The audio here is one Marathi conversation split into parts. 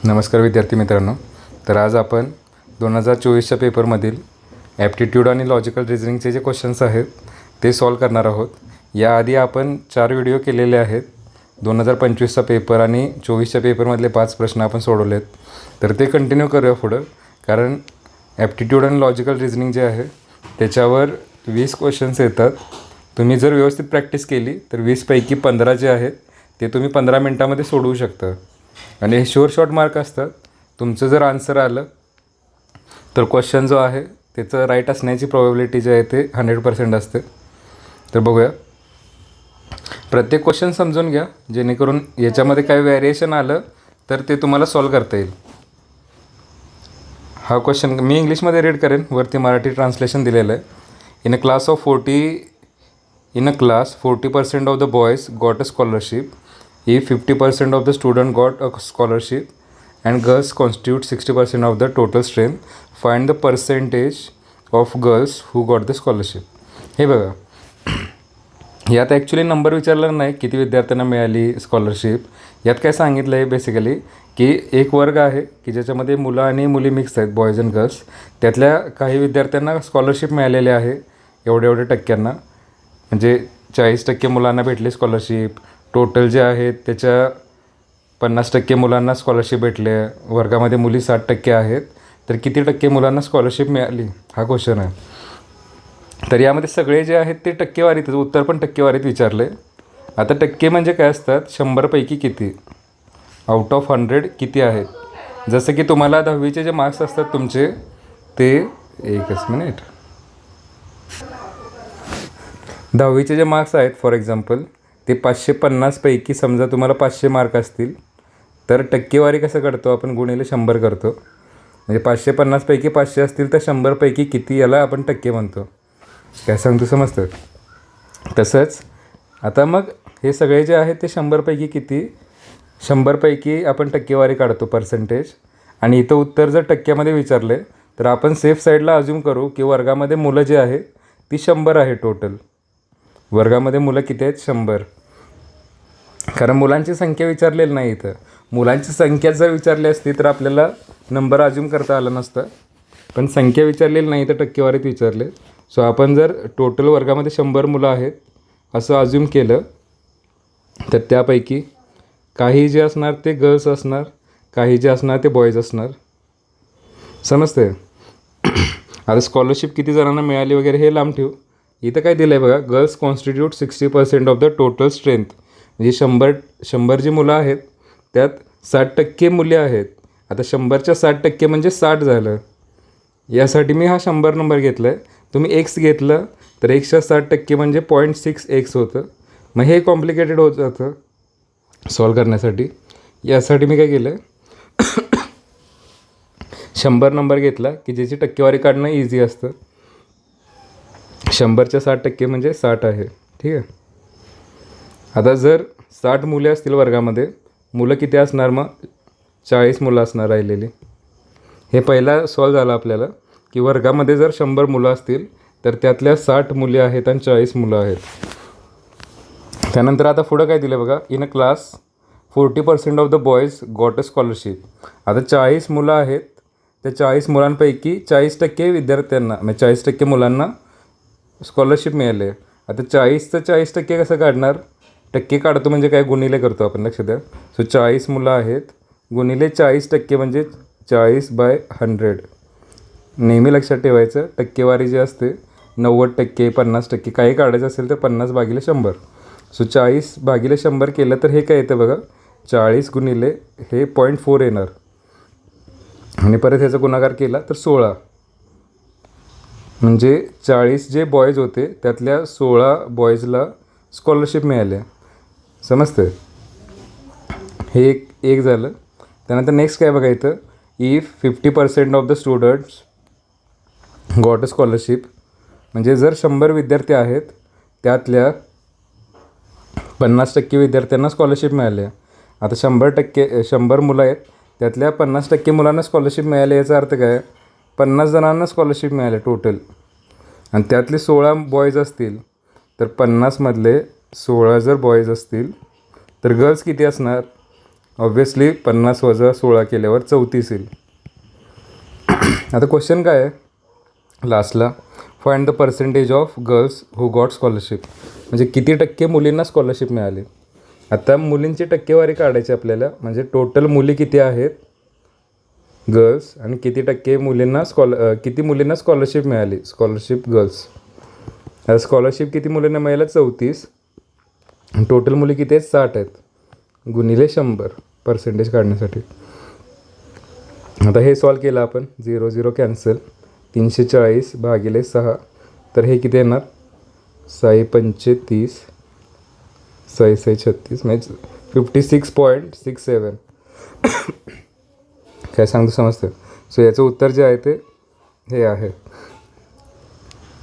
नमस्कार विद्यार्थी मित्रांनो. तर आज आपण 2024च्या पेपरमधील ॲप्टिट्यूड आणि लॉजिकल रिझनिंगचे जे क्वेश्चन्स आहेत ते सॉल्व करणार आहोत. याआधी आपण 4 व्हिडिओ केलेले आहेत. 2025चा पेपर आणि 24च्या पेपरमधले 5 प्रश्न आपण सोडवले आहेत. तर ते कंटिन्यू करूया पुढं, कारण ॲप्टिट्यूड आणि लॉजिकल रिझनिंग जे आहे त्याच्यावर 20 क्वेश्चन्स येतात. तुम्ही जर व्यवस्थित प्रॅक्टिस केली तर 20पैकी 15 जे आहेत ते तुम्ही 15 मिनटामध्ये सोडवू शकता. आणि हे शॉर्ट मार्क असतात. तुमचं जर आन्सर आलं तर क्वेश्चन जो आहे त्याचं राईट असण्याची प्रॉबिलिटी जी आहे ते 100% असते. तर बघूया, प्रत्येक क्वेश्चन समजून घ्या, जेणेकरून याच्यामध्ये काही व्हॅरिएशन आलं तर ते तुम्हाला सॉल्व करता येईल. हा क्वेश्चन मी इंग्लिशमध्ये रीड करेन, वरती मराठी ट्रान्सलेशन दिलेलं आहे. In a class 40% of the boys got a scholarship. If 50% of the student got a scholarship and girls constitute 60% of the total strength, find the percentage of girls who got the scholarship. हे बघा, यात ॲक्च्युली नंबर विचारला नाही किती विद्यार्थ्यांना मिळाली स्कॉलरशिप. यात काय सांगितलं आहे बेसिकली की एक वर्ग आहे की ज्याच्यामध्ये मुलं आणि मुली मिक्स आहेत, बॉयज अँड गर्ल्स. त्यातल्या काही विद्यार्थ्यांना स्कॉलरशिप मिळालेले आहे एवढ्या टक्क्यांना, म्हणजे 40% मुलांना भेटली स्कॉलरशिप. टोटल जे आहेत त्याच्या 50% मुलांना स्कॉलरशिप भेटले. वर्गामध्ये मुली 60% आहेत, तर किती टक्के मुलांना स्कॉलरशिप मिळाली हा क्वेश्चन आहे. तर यामध्ये सगळे जे आहेत ते टक्केवारीत, उत्तर पण टक्केवारीत विचारले. आता टक्के म्हणजे काय असतात, 100पैकी किती, आउट ऑफ 100 किती आहेत. जसं की तुम्हाला 10वीचे जे मार्क्स असतात तुमचे ते, एकच मिनिट, 10वीचे जे मार्क्स आहेत फॉर एक्झाम्पल ते 550पैकी समजा तुम्हाला 500 मार्क असतील तर टक्केवारी कसं करतो आपण, गुणिले 100 करतो. म्हणजे 550पैकी 500 असतील तर 100पैकी किती, याला आपण टक्के म्हणतो. काय सांगतो समजतं. तसंच आता मग हे सगळे जे आहेत ते 100पैकी किती, 100पैकी आपण टक्केवारी काढतो, पर्सेंटेज. आणि इथं उत्तर जर टक्क्यामध्ये विचारले तर आपण सेफ साईडला अज्यूम करू की वर्गामध्ये मुलं जे आहेत ती 100 आहे. टोटल वर्गामध्ये मुलं किती आहेत, 100. कारण मुलांची संख्या विचारलेली नाही इथं. मुलांची संख्या जर विचारली असती तर आपल्याला नंबर अज्यूम करता आला नसतं, पण संख्या विचारलेली नाही तर टक्केवारीत विचारले. सो आपण जर टोटल वर्गामध्ये 100 मुलं आहेत असं अज्यूम केलं तर त्यापैकी काही जे असणार ते गर्ल्स असणार, काही जे असणार ते बॉयज असणार. समजते. आता स्कॉलरशिप किती जणांना मिळाली वगैरे हे लांब ठेवू. इथं काय दिलं आहे बघा, girls constitute 60% of the total strength. म्हणजे 100 जी मुलं आहेत त्यात 60% मुले आहेत. आता 100च्या 60% म्हणजे 60 झालं. यासाठी मी हा 100 नंबर घेतला आहे. तुम्ही एक्स घेतलं तर 100च्या 60% म्हणजे 0.6x होतं. मग हे कॉम्प्लिकेटेड होत जातं सॉल्व करण्यासाठी. यासाठी मी काय केलं, 100 नंबर घेतला की ज्याची टक्केवारी काढणं इझी असतं. 100च्या 60% म्हणजे 60 आहे. ठीक आहे. आता जर 60 मुले असतील वर्गामध्ये, मुलं किती असणार मग, 40 मुलं असणार राहिलेली. हे पहिला सॉल्व झालं आपल्याला की वर्गामध्ये जर 100 मुलं असतील तर त्यातल्या 60 मुली आहेत आणि 40 मुलं आहेत. त्यानंतर आता पुढं काय दिलं बघा, in a class 40% of the boys got a scholarship. आता 40 मुलं आहेत, त्या 40 मुलांपैकी 40% विद्यार्थ्यांना, म्हणजे 40% मुलांना स्कॉलरशिप मिळाले. आता 40चं 40% कसं काढणार, टक्के काढतो म्हणजे काय, गुणिले करतो आपण, लक्ष द्या. सो 40 मुलं आहेत गुणिले 40% म्हणजे 40/100. नेहमी लक्षात ठेवायचं, टक्केवारी जी असते 90%, 50%, काही काढायचं असेल तर 50/100. सो 40/100 केलं तर हे काय येतं बघा, 40 गुणिले हे 0.4 येणार. आणि परत ह्याचा गुणाकार केला तर 16. म्हणजे 40 जे बॉयज होते त्यातल्या 16 बॉयजला स्कॉलरशिप मिळाल्या. समजतं. हे एक झालं. त्यानंतर नेक्स्ट काय बघा इथं, if 50% of the students got a scholarship. म्हणजे जर 100 विद्यार्थी आहेत त्यातल्या 50% विद्यार्थ्यांना स्कॉलरशिप मिळाल्या. आता 100 मुलं आहेत त्यातल्या 50% मुलांना स्कॉलरशिप मिळाली. याचा अर्थ काय, 50 जणांना स्कॉलरशिप मिळाले टोटल. आणि त्यातले 16 बॉयज असतील तर 50 मधले 16 जर बॉयज असतील तर गर्ल्स किती असणार, ऑब्व्हियसली 50 वजा 16 केल्यावर 34 येईल. आता क्वेश्चन काय आहे लास्टला, find the percentage of girls who got scholarship. म्हणजे किती टक्के मुलींना स्कॉलरशिप मिळाली. आता मुलींची टक्केवारी काढायची आपल्याला, म्हणजे टोटल मुली किती आहेत गर्ल्स आणि किती टक्के मुलींना किती मुलींना स्कॉलरशिप मिळाली, स्कॉलरशिप गर्ल्स. आता स्कॉलरशिप किती मुलींना मिळालं 34, टोटल मुली किती आहेत 60 आहेत, गुणिले 100 पर्सेंटेज काढण्यासाठी. आता हे सॉल्व केलं आपण, 0 0 कॅन्सल, 340 भागिले 6, तर हे किती येणार 6 पंचे 30, 6 6 36 म्हणजे 56.67. काय सांगतो समजतं. सो याचं उत्तर जे आहे ते हे आहे.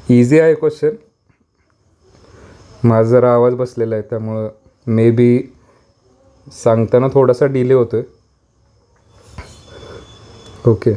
इझी आहे क्वेश्चन. माझा जरा आवाज बसलेला आहे त्यामुळं मे बी सांगताना थोडासा डिले होतो आहे. ओके.